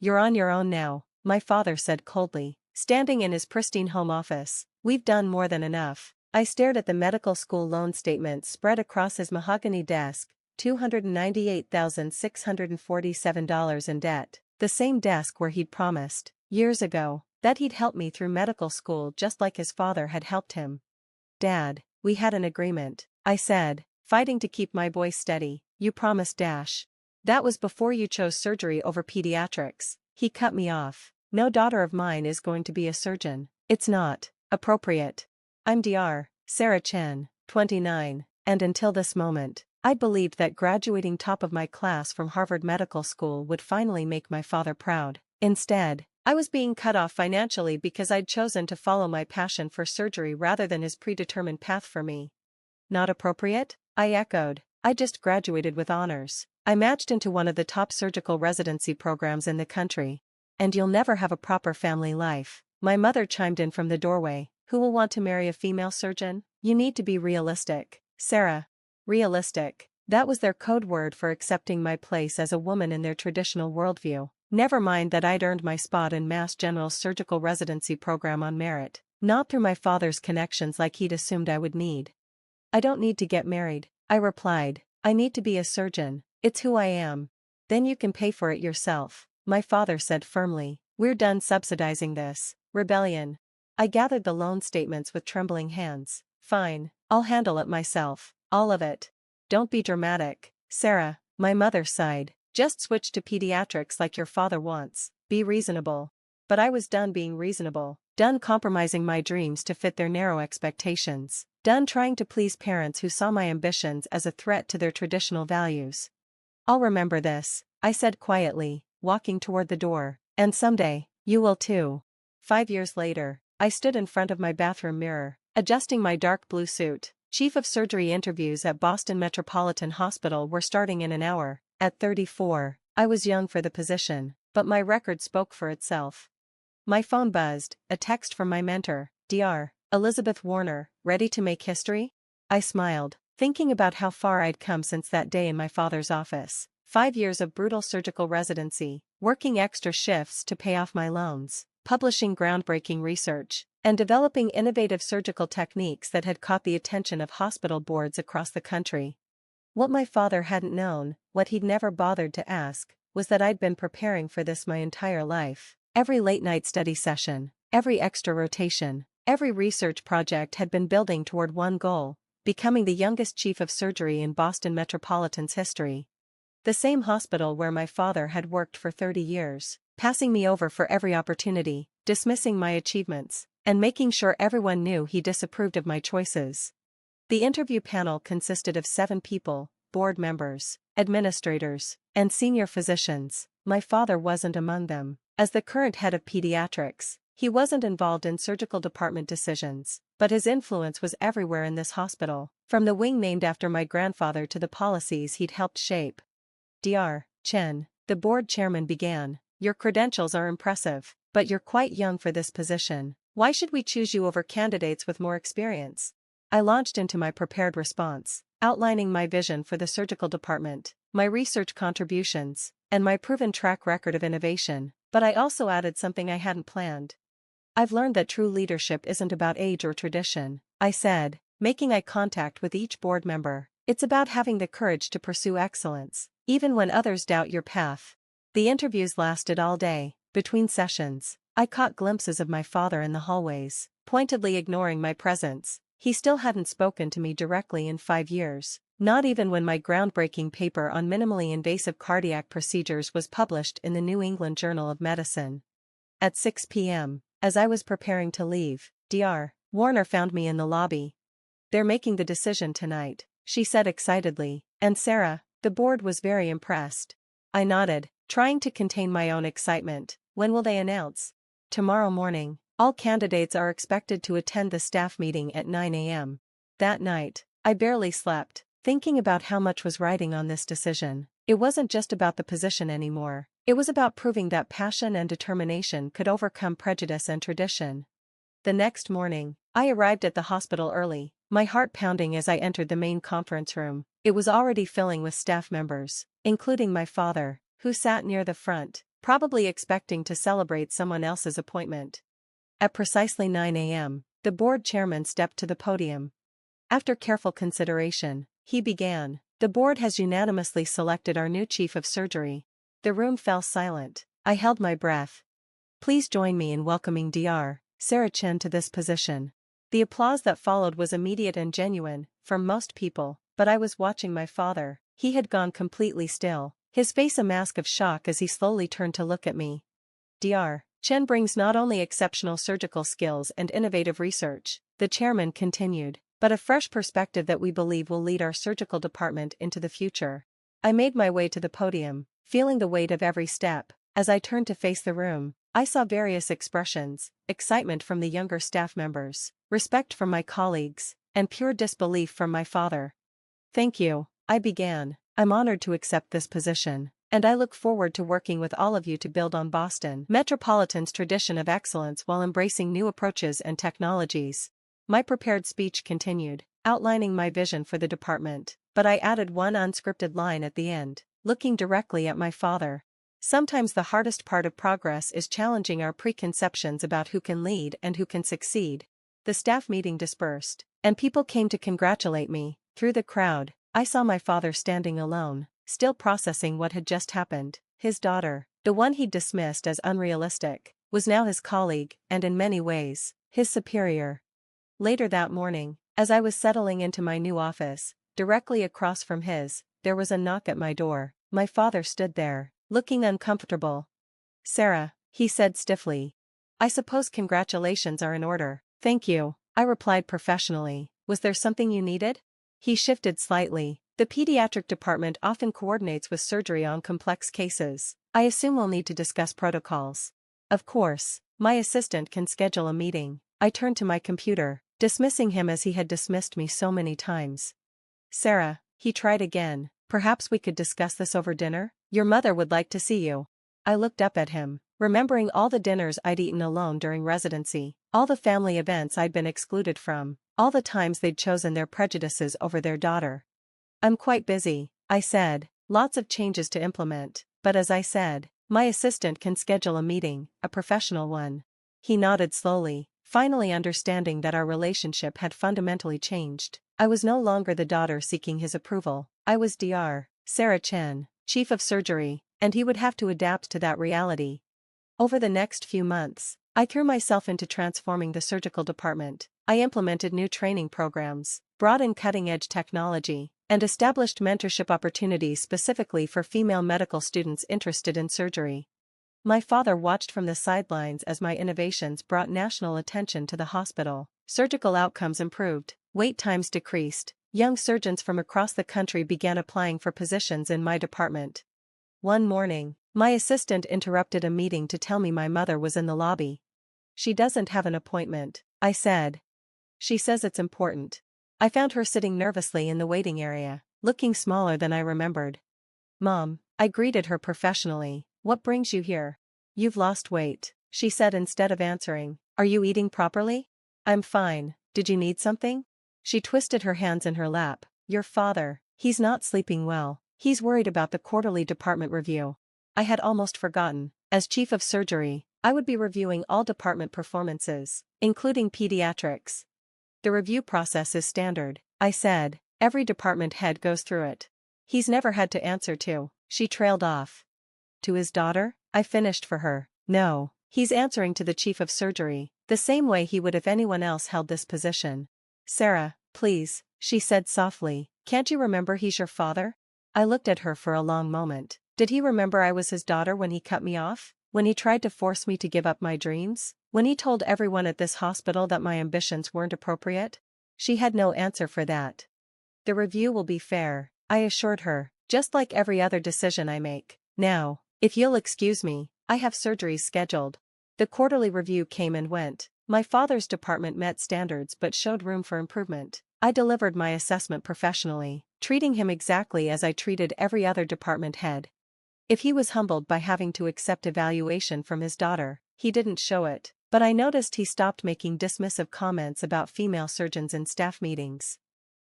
"You're on your own now," my father said coldly, standing in his pristine home office. "We've done more than enough." I stared at the medical school loan statement spread across his mahogany desk, $298,647 in debt, the same desk where he'd promised, years ago, that he'd help me through medical school just like his father had helped him. "Dad, we had an agreement," I said, fighting to keep my voice steady. "You promised Dash. That was before you chose surgery over pediatrics." He cut me off. "No daughter of mine is going to be a surgeon. It's not appropriate. I'm Dr. Sarah Chen, 29, and until this moment, I'd believed that graduating top of my class from Harvard Medical School would finally make my father proud. Instead, I was being cut off financially because I'd chosen to follow my passion for surgery rather than his predetermined path for me. "Not appropriate?" I echoed. "I just graduated with honors. I matched into one of the top surgical residency programs in the country. And you'll never have a proper family life." My mother chimed in from the doorway. "Who will want to marry a female surgeon? You need to be realistic, Sarah." Realistic. That was their code word for accepting my place as a woman in their traditional worldview. Never mind that I'd earned my spot in Mass General's surgical residency program on merit, not through my father's connections like he'd assumed I would need. "I don't need to get married," I replied. "I need to be a surgeon. It's who I am." "Then you can pay for it yourself," my father said firmly. "We're done subsidizing this rebellion." I gathered the loan statements with trembling hands. "Fine, I'll handle it myself. All of it." "Don't be dramatic, Sarah," my mother sighed. "Just switch to pediatrics like your father wants. Be reasonable." But I was done being reasonable, done compromising my dreams to fit their narrow expectations, done trying to please parents who saw my ambitions as a threat to their traditional values. "I'll remember this," I said quietly, walking toward the door. "And someday, you will too." 5 years later, I stood in front of my bathroom mirror, adjusting my dark blue suit. Chief of surgery interviews at Boston Metropolitan Hospital were starting in an hour. At 34, I was young for the position, but my record spoke for itself. My phone buzzed, a text from my mentor, Dr. Elizabeth Warner, "Ready to make history?" I smiled, thinking about how far I'd come since that day in my father's office. 5 years of brutal surgical residency, working extra shifts to pay off my loans, publishing groundbreaking research, and developing innovative surgical techniques that had caught the attention of hospital boards across the country. What my father hadn't known, what he'd never bothered to ask, was that I'd been preparing for this my entire life. Every late-night study session, every extra rotation, every research project had been building toward one goal: becoming the youngest chief of surgery in Boston Metropolitan's history. The same hospital where my father had worked for 30 years, passing me over for every opportunity, dismissing my achievements, and making sure everyone knew he disapproved of my choices. The interview panel consisted of 7 people: board members, administrators, and senior physicians. My father wasn't among them. As the current head of pediatrics, he wasn't involved in surgical department decisions, but his influence was everywhere in this hospital, from the wing named after my grandfather to the policies he'd helped shape. "Dr. Chen," the board chairman began, "your credentials are impressive, but you're quite young for this position. Why should we choose you over candidates with more experience?" I launched into my prepared response, outlining my vision for the surgical department, my research contributions, and my proven track record of innovation, but I also added something I hadn't planned. "I've learned that true leadership isn't about age or tradition," I said, making eye contact with each board member. "It's about having the courage to pursue excellence, even when others doubt your path." The interviews lasted all day. Between sessions, I caught glimpses of my father in the hallways, pointedly ignoring my presence. He still hadn't spoken to me directly in 5 years, not even when my groundbreaking paper on minimally invasive cardiac procedures was published in the New England Journal of Medicine. At 6 p.m., as I was preparing to leave, Dr. Warner found me in the lobby. "They're making the decision tonight," she said excitedly, "and Sarah, the board was very impressed." I nodded, trying to contain my own excitement. "When will they announce?" "Tomorrow morning. All candidates are expected to attend the staff meeting at 9 a.m. That night, I barely slept, thinking about how much was riding on this decision. It wasn't just about the position anymore. It was about proving that passion and determination could overcome prejudice and tradition. The next morning, I arrived at the hospital early, my heart pounding as I entered the main conference room. It was already filling with staff members, including my father, who sat near the front, probably expecting to celebrate someone else's appointment. At precisely 9 a.m., the board chairman stepped to the podium. After careful consideration, he began, "The board has unanimously selected our new chief of surgery." The room fell silent. I held my breath. "Please join me in welcoming Dr. Sarah Chen to this position." The applause that followed was immediate and genuine, from most people, but I was watching my father. He had gone completely still, his face a mask of shock as he slowly turned to look at me. Dr. Chen brings not only exceptional surgical skills and innovative research, the chairman continued, but a fresh perspective that we believe will lead our surgical department into the future. I made my way to the podium, feeling the weight of every step. As I turned to face the room, I saw various expressions: excitement from the younger staff members, respect from my colleagues, and pure disbelief from my father. "Thank you," I began. "I'm honored to accept this position, and I look forward to working with all of you to build on Boston Metropolitan's tradition of excellence while embracing new approaches and technologies." My prepared speech continued, outlining my vision for the department, but I added one unscripted line at the end, looking directly at my father. Sometimes the hardest part of progress is challenging our preconceptions about who can lead and who can succeed. The staff meeting dispersed, and people came to congratulate me. Through the crowd, I saw my father standing alone, still processing what had just happened. His daughter, the one he'd dismissed as unrealistic, was now his colleague and in many ways, his superior. Later that morning, as I was settling into my new office, directly across from his, there was a knock at my door. My father stood there, looking uncomfortable. "Sarah," he said stiffly. "I suppose congratulations are in order." "Thank you," I replied professionally. "Was there something you needed?" He shifted slightly. "The pediatric department often coordinates with surgery on complex cases. I assume we'll need to discuss protocols." "Of course, my assistant can schedule a meeting." I turned to my computer, dismissing him as he had dismissed me so many times. "Sarah," he tried again, "perhaps we could discuss this over dinner? Your mother would like to see you." I looked up at him, remembering all the dinners I'd eaten alone during residency, all the family events I'd been excluded from, all the times they'd chosen their prejudices over their daughter. "I'm quite busy," I said, "lots of changes to implement, but as I said, my assistant can schedule a meeting, a professional one." He nodded slowly, finally understanding that our relationship had fundamentally changed. I was no longer the daughter seeking his approval. I was Dr. Sarah Chen, chief of surgery, and he would have to adapt to that reality. Over the next few months, I threw myself into transforming the surgical department. I implemented new training programs, brought in cutting-edge technology, and established mentorship opportunities specifically for female medical students interested in surgery. My father watched from the sidelines as my innovations brought national attention to the hospital. Surgical outcomes improved, wait times decreased, young surgeons from across the country began applying for positions in my department. One morning, my assistant interrupted a meeting to tell me my mother was in the lobby. "She doesn't have an appointment," I said. "She says it's important." I found her sitting nervously in the waiting area, looking smaller than I remembered. "Mom," I greeted her professionally, "what brings you here?" "You've lost weight," she said instead of answering. "Are you eating properly?" "I'm fine. Did you need something?" She twisted her hands in her lap. "Your father, he's not sleeping well. He's worried about the quarterly department review." I had almost forgotten. As chief of surgery, I would be reviewing all department performances, including pediatrics. "The review process is standard," I said. "Every department head goes through it." "He's never had to answer to," she trailed off. "To his daughter?" I finished for her. "No, he's answering to the chief of surgery, the same way he would if anyone else held this position." "Sarah, please," she said softly, "can't you remember he's your father?" I looked at her for a long moment. Did he remember I was his daughter when he cut me off? When he tried to force me to give up my dreams? When he told everyone at this hospital that my ambitions weren't appropriate? She had no answer for that. "The review will be fair," I assured her, "just like every other decision I make. Now, if you'll excuse me, I have surgeries scheduled." The quarterly review came and went. My father's department met standards but showed room for improvement. I delivered my assessment professionally, treating him exactly as I treated every other department head. If he was humbled by having to accept evaluation from his daughter, he didn't show it, but I noticed he stopped making dismissive comments about female surgeons in staff meetings.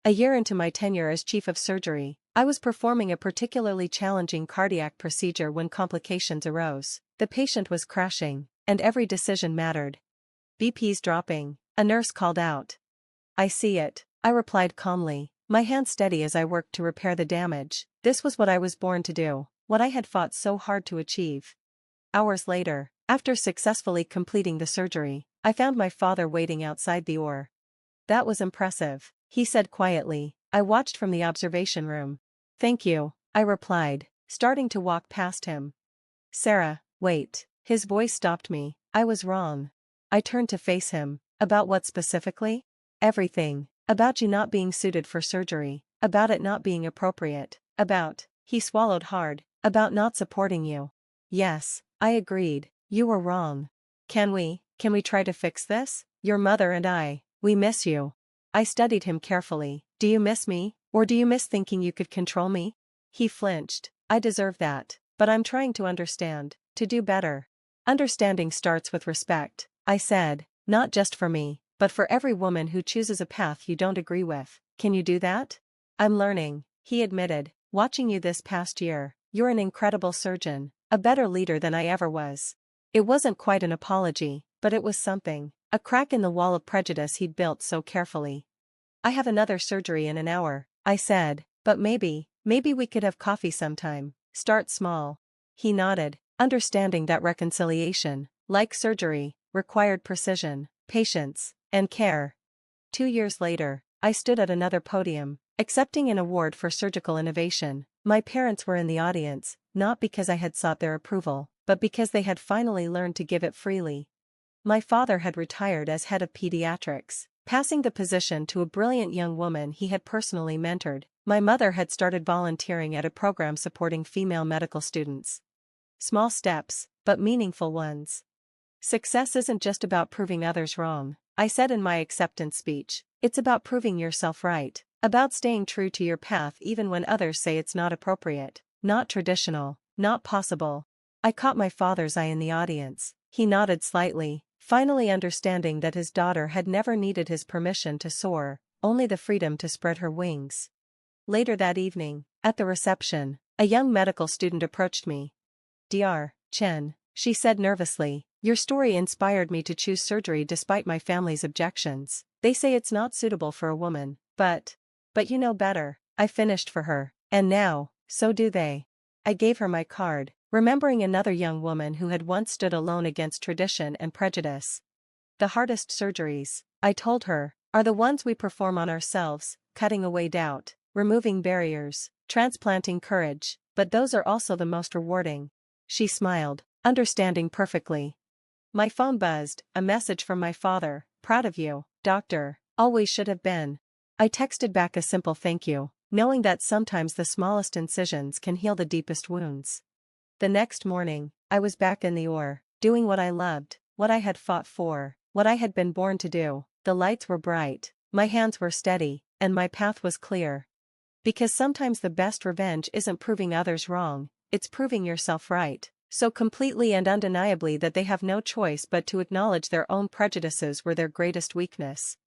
A year into my tenure as chief of surgery, I was performing a particularly challenging cardiac procedure when complications arose. The patient was crashing, and every decision mattered. BP's dropping, a nurse called out. I see it, I replied calmly, my hand steady as I worked to repair the damage. This was what I was born to do, what I had fought so hard to achieve. Hours later, after successfully completing the surgery, I found my father waiting outside the OR. That was impressive, he said quietly. I watched from the observation room. Thank you, I replied, starting to walk past him. Sarah, wait. His voice stopped me. I was wrong. I turned to face him. About what specifically? Everything. About you not being suited for surgery. About it not being appropriate. He swallowed hard. About not supporting you. Yes, I agreed. You were wrong. Can we try to fix this? Your mother and I, we miss you. I studied him carefully. Do you miss me, or do you miss thinking you could control me? He flinched. I deserve that, but I'm trying to understand, to do better. Understanding starts with respect, I said, not just for me, but for every woman who chooses a path you don't agree with. Can you do that? I'm learning, he admitted, watching you this past year. You're an incredible surgeon, a better leader than I ever was. It wasn't quite an apology, but it was something, a crack in the wall of prejudice he'd built so carefully. I have another surgery in an hour, I said, but maybe we could have coffee sometime. Start small. He nodded, understanding that reconciliation, like surgery, required precision, patience, and care. 2 years later, I stood at another podium, accepting an award for surgical innovation. My parents were in the audience, not because I had sought their approval, but because they had finally learned to give it freely. My father had retired as head of pediatrics, passing the position to a brilliant young woman he had personally mentored. My mother had started volunteering at a program supporting female medical students. Small steps, but meaningful ones. Success isn't just about proving others wrong, I said in my acceptance speech. It's about proving yourself right, about staying true to your path even when others say it's not appropriate, not traditional, not possible. I caught my father's eye in the audience. He nodded slightly, finally understanding that his daughter had never needed his permission to soar, only the freedom to spread her wings. Later that evening, at the reception, a young medical student approached me. Dr. Chen, she said nervously, your story inspired me to choose surgery despite my family's objections. They say it's not suitable for a woman, but you know better. I finished for her, and now, so do they. I gave her my card, remembering another young woman who had once stood alone against tradition and prejudice. The hardest surgeries, I told her, are the ones we perform on ourselves, cutting away doubt, removing barriers, transplanting courage, but those are also the most rewarding. She smiled, understanding perfectly. My phone buzzed, a message from my father. Proud of you, doctor, always should have been. I texted back a simple thank you, knowing that sometimes the smallest incisions can heal the deepest wounds. The next morning, I was back in the OR, doing what I loved, what I had fought for, what I had been born to do. The lights were bright, my hands were steady, and my path was clear. Because sometimes the best revenge isn't proving others wrong, it's proving yourself right, so completely and undeniably that they have no choice but to acknowledge their own prejudices were their greatest weakness.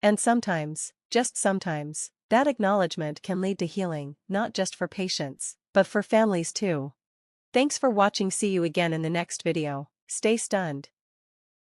And sometimes, just sometimes, that acknowledgement can lead to healing, not just for patients, but for families too. Thanks for watching. See you again in the next video. Stay stunned.